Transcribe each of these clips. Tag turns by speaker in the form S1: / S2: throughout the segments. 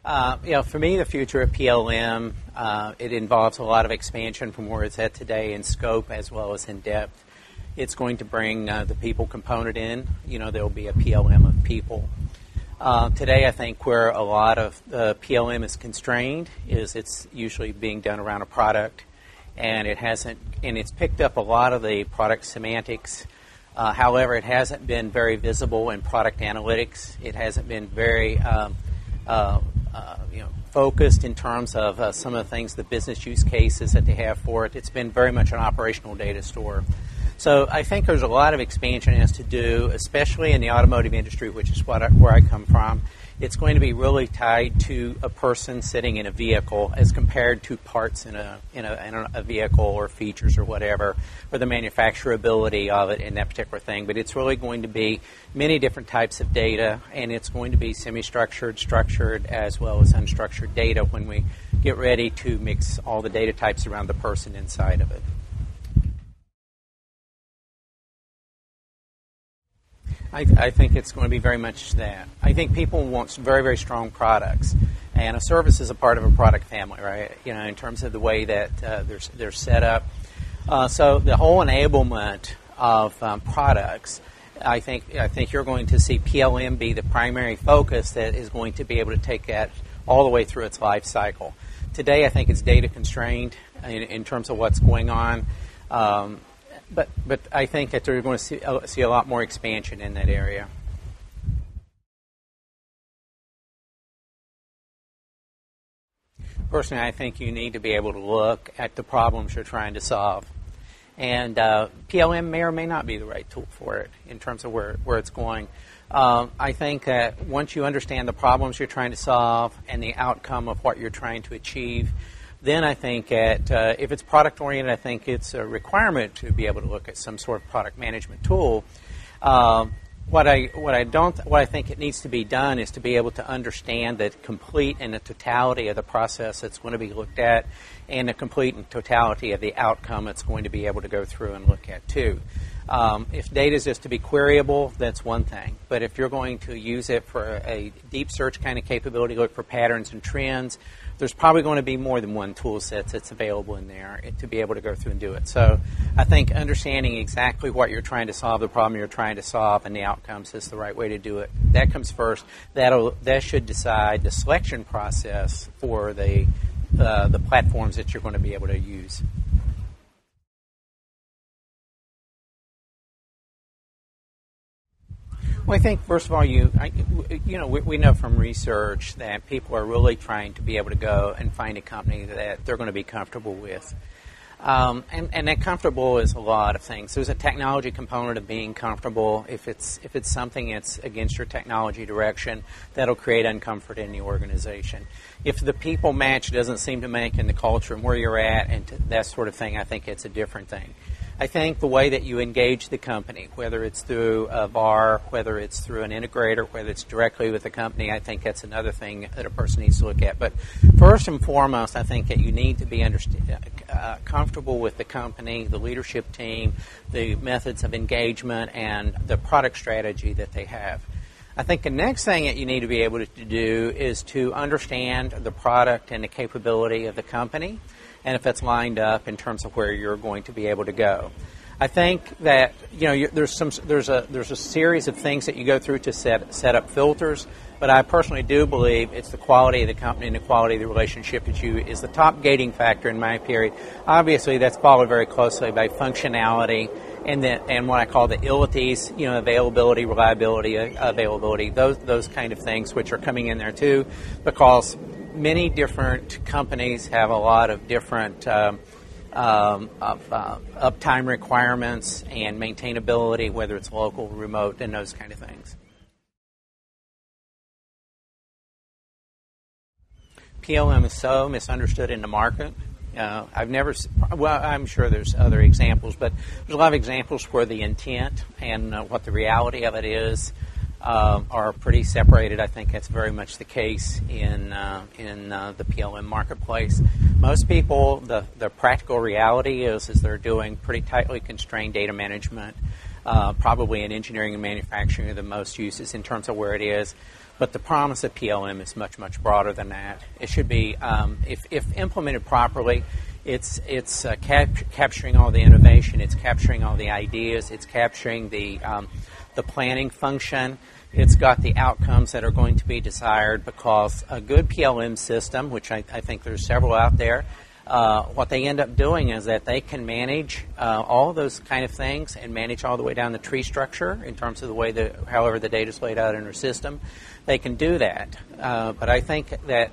S1: For me, the future of PLM, it involves a lot of expansion from where it's at today in scope as well as in depth. It's going to bring the people component in. There will be a PLM of people. Today, I think where a lot of PLM is constrained is it's usually being done around a product, and it's picked up a lot of the product semantics. However, it hasn't been very visible in product analytics. It hasn't been very focused in terms of some of the things, the business use cases that they have for it. It's been very much an operational data store. So I think there's a lot of expansion it has to do, especially in the automotive industry, which is where I come from. It's going to be really tied to a person sitting in a vehicle as compared to parts in a vehicle or features or whatever, or the manufacturability of it in that particular thing. But it's really going to be many different types of data, and it's going to be semi-structured, structured, as well as unstructured data when we get ready to mix all the data types around the person inside of it. I think it's going to be very much that. I think people want very, very strong products, and a service is a part of a product family, right? In terms of the way that they're set up. So the whole enablement of products, I think you're going to see PLM be the primary focus that is going to be able to take that all the way through its life cycle. Today, I think it's data constrained in terms of what's going on. But I think that they're going to see a lot more expansion in that area. Personally, I think you need to be able to look at the problems you're trying to solve. And PLM may or may not be the right tool for it in terms of where it's going. I think that once you understand the problems you're trying to solve and the outcome of what you're trying to achieve, then I think if it's product-oriented, I think it's a requirement to be able to look at some sort of product management tool. What I think it needs to be done is to be able to understand the complete and the totality of the process that's going to be looked at, and the complete and totality of the outcome it's going to be able to go through and look at too. If data is just to be queryable, that's one thing. But if you're going to use it for a deep search kind of capability, look for patterns and trends, there's probably going to be more than one tool set that's available in there to be able to go through and do it. So I think understanding exactly what you're trying to solve, the problem you're trying to solve, and the outcomes is the right way to do it. That comes first. That should decide the selection process for the platforms that you're going to be able to use. Well, I think, first of all, we know from research that people are really trying to be able to go and find a company that they're going to be comfortable with. And that comfortable is a lot of things. There's a technology component of being comfortable. If it's something that's against your technology direction, that'll create uncomfort in the organization. If the people match doesn't seem to make in the culture and where you're at and that sort of thing, I think it's a different thing. I think the way that you engage the company, whether it's through a VAR, whether it's through an integrator, whether it's directly with the company, I think that's another thing that a person needs to look at. But first and foremost, I think that you need to be comfortable with the company, the leadership team, the methods of engagement, and the product strategy that they have. I think the next thing that you need to be able to do is to understand the product and the capability of the company, and if it's lined up in terms of where you're going to be able to go. I think that there's a series of things that you go through to set up filters, but I personally do believe it's the quality of the company and the quality of the relationship that is the top gating factor in my period. Obviously, that's followed very closely by functionality and what I call the ilities, availability, reliability, availability, those kind of things which are coming in there too, because many different companies have a lot of different uptime requirements and maintainability, whether it's local, remote, and those kind of things. PLM is so misunderstood in the market. I'm sure there's other examples, but there's a lot of examples where the intent and what the reality of it is are pretty separated. I think that's very much the case in the PLM marketplace. Most people, the practical reality is they're doing pretty tightly constrained data management. Probably in engineering and manufacturing are the most uses in terms of where it is. But the promise of PLM is much, much broader than that. It should be, if implemented properly, it's capturing all the innovation, it's capturing all the ideas, it's capturing the planning function. It's got the outcomes that are going to be desired, because a good PLM system, which I think there's several out there, what they end up doing is that they can manage all of those kind of things and manage all the way down the tree structure in terms of the way however the data is laid out in their system. They can do that. But I think that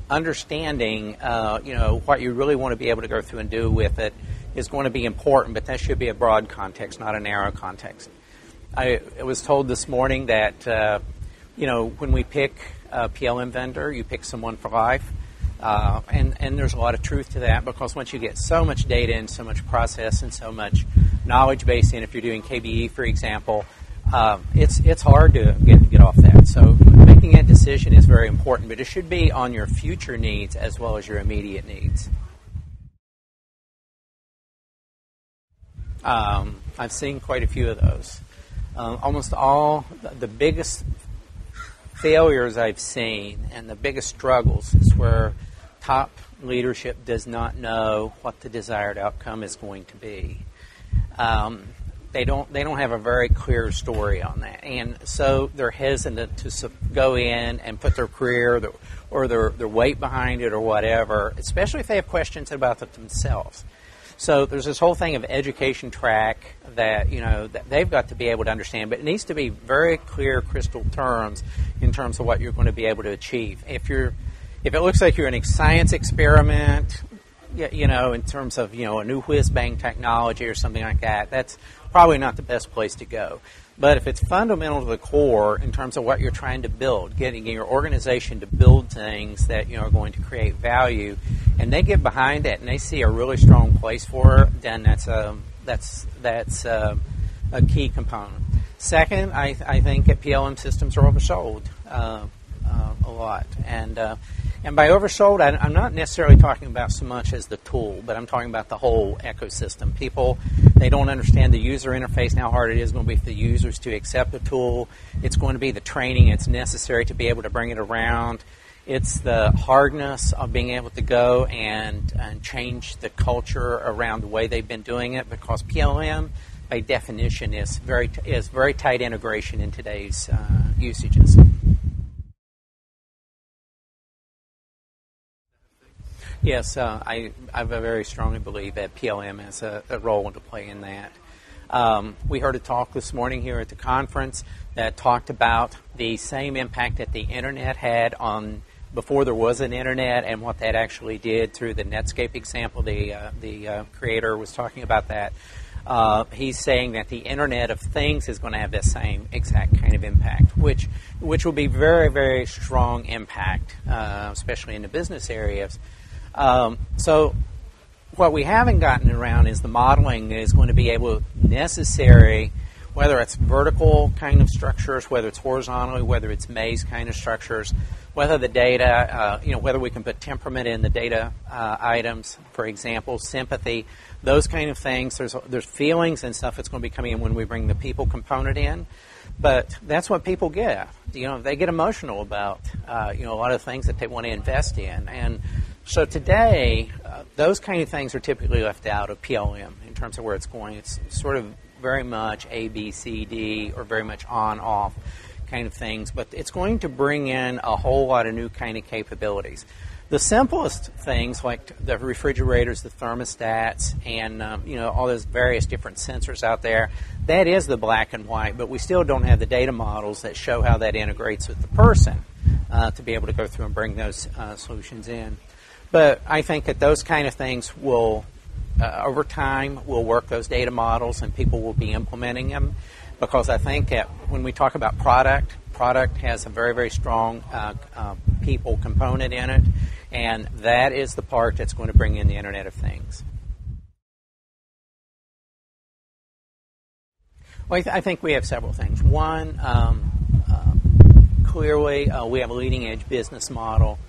S1: understanding what you really want to be able to go through and do with it is going to be important, but that should be a broad context, not a narrow context. I was told this morning that when we pick a PLM vendor, you pick someone for life. And there's a lot of truth to that, because once you get so much data and so much process and so much knowledge base in, if you're doing KBE, for example, it's hard to get off that. So making that decision is very important, but it should be on your future needs as well as your immediate needs. I've seen quite a few of those. Almost all the biggest failures I've seen and the biggest struggles is where top leadership does not know what the desired outcome is going to be. They don't have a very clear story on that, and so they're hesitant to go in and put their career or their weight behind it or whatever, especially if they have questions about it themselves. So there's this whole thing of education track that that they've got to be able to understand, but it needs to be very clear, crystal terms in terms of what you're going to be able to achieve. If it looks like you're in a science experiment, in terms of a new whiz-bang technology or something like that, that's probably not the best place to go. But if it's fundamental to the core in terms of what you're trying to build, getting your organization to build things that are going to create value, and they get behind it and they see a really strong place for it, then that's a key component. Second, I think that PLM systems are oversold a lot, and by oversold, I'm not necessarily talking about so much as the tool, but I'm talking about the whole ecosystem. People, they don't understand the user interface and how hard it is going to be for the users to accept the tool. It's going to be the training it's necessary to be able to bring it around. It's the hardness of being able to go and change the culture around the way they've been doing it, because PLM, by definition, is very tight integration in today's usages. Yes, I very strongly believe that PLM has a role to play in that. We heard a talk this morning here at the conference that talked about the same impact that the Internet had on before there was an Internet, and what that actually did through the Netscape example. The creator was talking about that. He's saying that the Internet of Things is going to have the same exact kind of impact, which will be very, very strong impact, especially in the business areas. So what we haven't gotten around is the modeling that is going to be necessary, whether it's vertical kind of structures, whether it's horizontally, whether it's maze kind of structures, whether the data, whether we can put temperament in the data items, for example, sympathy, those kind of things. There's feelings and stuff that's going to be coming in when we bring the people component in. But that's what people get. They get emotional about, a lot of things that they want to invest in. And so today, those kind of things are typically left out of PLM in terms of where it's going. It's sort of very much A, B, C, D, or very much on, off kind of things. But it's going to bring in a whole lot of new kind of capabilities. The simplest things, like the refrigerators, the thermostats, and all those various different sensors out there, that is the black and white, but we still don't have the data models that show how that integrates with the person to be able to go through and bring those solutions in. But I think that those kind of things will, over time, will work those data models, and people will be implementing them, because I think that when we talk about product has a very, very strong people component in it, and that is the part that's going to bring in the Internet of Things. Well, I think we have several things. One, clearly, we have a leading-edge business model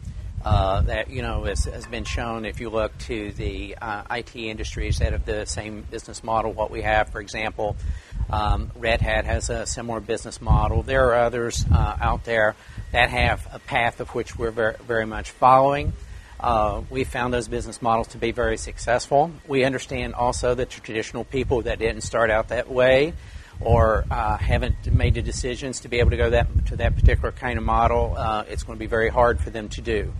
S1: that has been shown. If you look to the IT industries that have the same business model, what we have, for example, Red Hat has a similar business model. There are others out there that have a path of which we're very, very much following. We found those business models to be very successful. We understand also that traditional people that didn't start out that way or haven't made the decisions to be able to go to that particular kind of model, it's going to be very hard for them to do.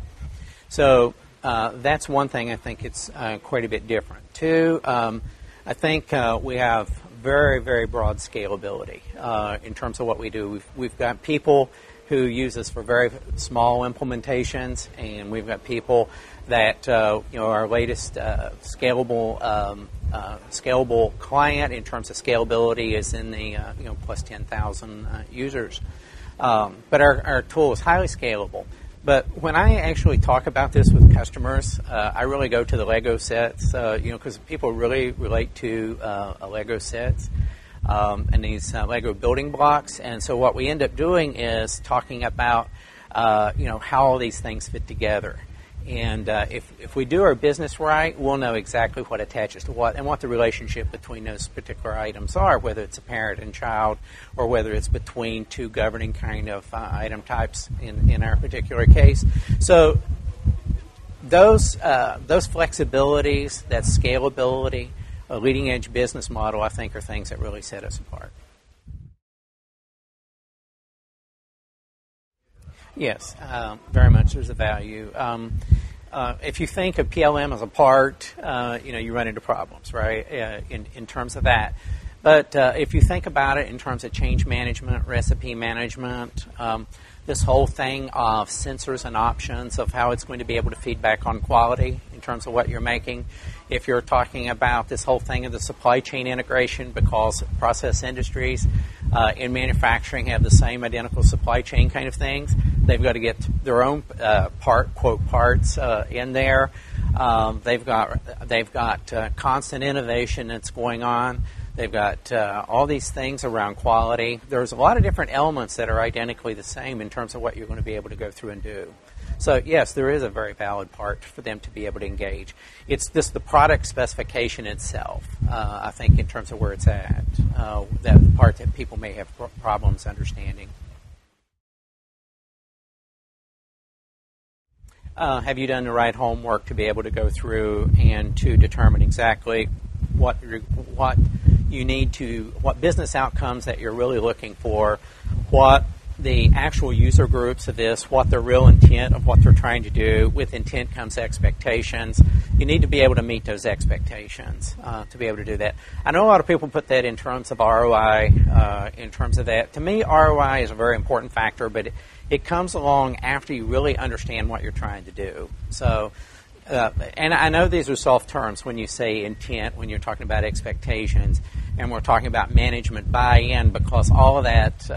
S1: So that's one thing I think it's quite a bit different. Two, I think we have very, very broad scalability in terms of what we do. We've got people who use us for very small implementations, and we've got people that our latest scalable client in terms of scalability is in the plus 10,000 users. But our tool is highly scalable. But when I actually talk about this with customers, I really go to the Lego sets, because people really relate to Lego sets and these Lego building blocks. And so what we end up doing is talking about, how all these things fit together. And if we do our business right, we'll know exactly what attaches to what and what the relationship between those particular items are, whether it's a parent and child or whether it's between two governing kind of item types in our particular case. So those flexibilities, that scalability, a leading edge business model, I think are things that really set us apart. Yes, very much there's a value. If you think of PLM as a part, you run into problems, right, in terms of that. But if you think about it in terms of change management, recipe management, this whole thing of sensors and options of how it's going to be able to feed back on quality in terms of what you're making. If you're talking about this whole thing of the supply chain integration, because process industries in manufacturing have the same identical supply chain kind of things, they've got to get their own parts in there. They've got constant innovation that's going on. They've got all these things around quality. There's a lot of different elements that are identically the same in terms of what you're going to be able to go through and do. So, yes, there is a very valid part for them to be able to engage. It's just the product specification itself, I think, in terms of where it's at, that part that people may have problems understanding. Have you done the right homework to be able to go through and to determine exactly what you need to, what business outcomes that you're really looking for, what the actual user groups of this, what the real intent of what they're trying to do. With intent comes expectations. You need to be able to meet those expectations to be able to do that. I know a lot of people put that in terms of ROI, in terms of that. To me, ROI is a very important factor, but it comes along after you really understand what you're trying to do. So, and I know these are soft terms when you say intent, when you're talking about expectations, and we're talking about management buy-in, because all of that,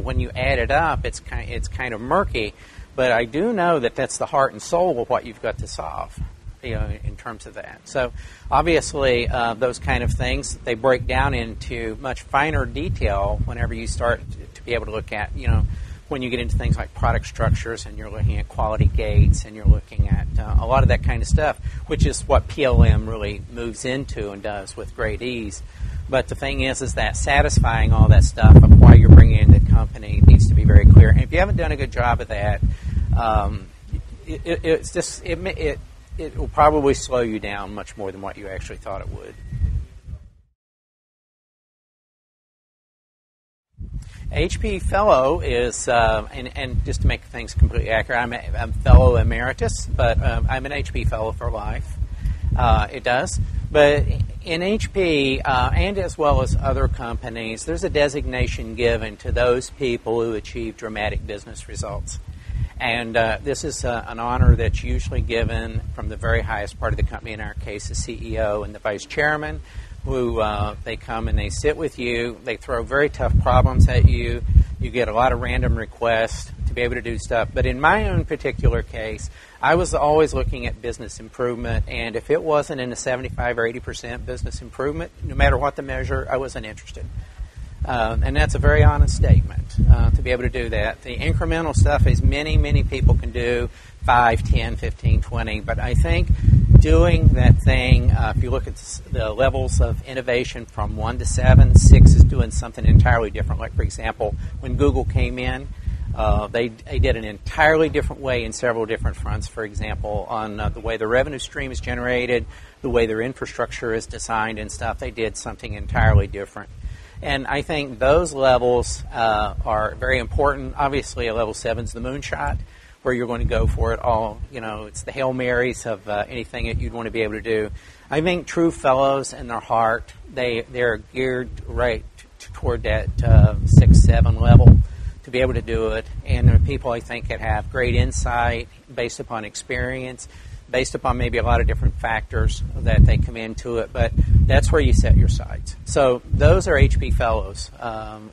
S1: when you add it up, it's kind of murky. But I do know that that's the heart and soul of what you've got to solve, in terms of that. So obviously, those kind of things, they break down into much finer detail whenever you start to be able to look at, when you get into things like product structures and you're looking at quality gates and you're looking at a lot of that kind of stuff, which is what PLM really moves into and does with great ease. But the thing is that satisfying all that stuff of why you're bringing in the company needs to be very clear. And if you haven't done a good job of that, it will probably slow you down much more than what you actually thought it would. HP Fellow is, and just to make things completely accurate, I'm a Fellow Emeritus, but I'm an HP Fellow for life. It does. But in HP, and as well as other companies, there's a designation given to those people who achieve dramatic business results. And this is an honor that's usually given from the very highest part of the company, in our case, the CEO and the vice chairman, who they come and they sit with you. They throw very tough problems at you. You get a lot of random requests to be able to do stuff. But in my own particular case, I was always looking at business improvement, and if it wasn't in the 75 or 80% business improvement, no matter what the measure, I wasn't interested. And that's a very honest statement to be able to do that. The incremental stuff is many people can do, 5, 10, 15, 20. But I think doing that thing. If you look at the levels of innovation from 1 to 7, 6 is doing something entirely different. Like, for example, when Google came in, they did an entirely different way in several different fronts. For example, on the way the revenue stream is generated, the way their infrastructure is designed and stuff, they did something entirely different. And I think those levels are very important. Obviously, a level 7 is the moonshot, where you're going to go for it all. It's the Hail Marys of anything that you'd want to be able to do. I think true fellows in their heart, they're geared right toward that 6, 7 level to be able to do it. And there are people, I think, that have great insight based upon experience, based upon maybe a lot of different factors that they come into it, but that's where you set your sights. So those are HP fellows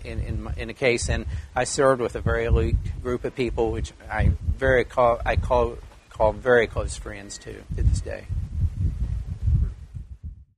S1: in a case, and I served with a very elite group of people, which I call very close friends to this day.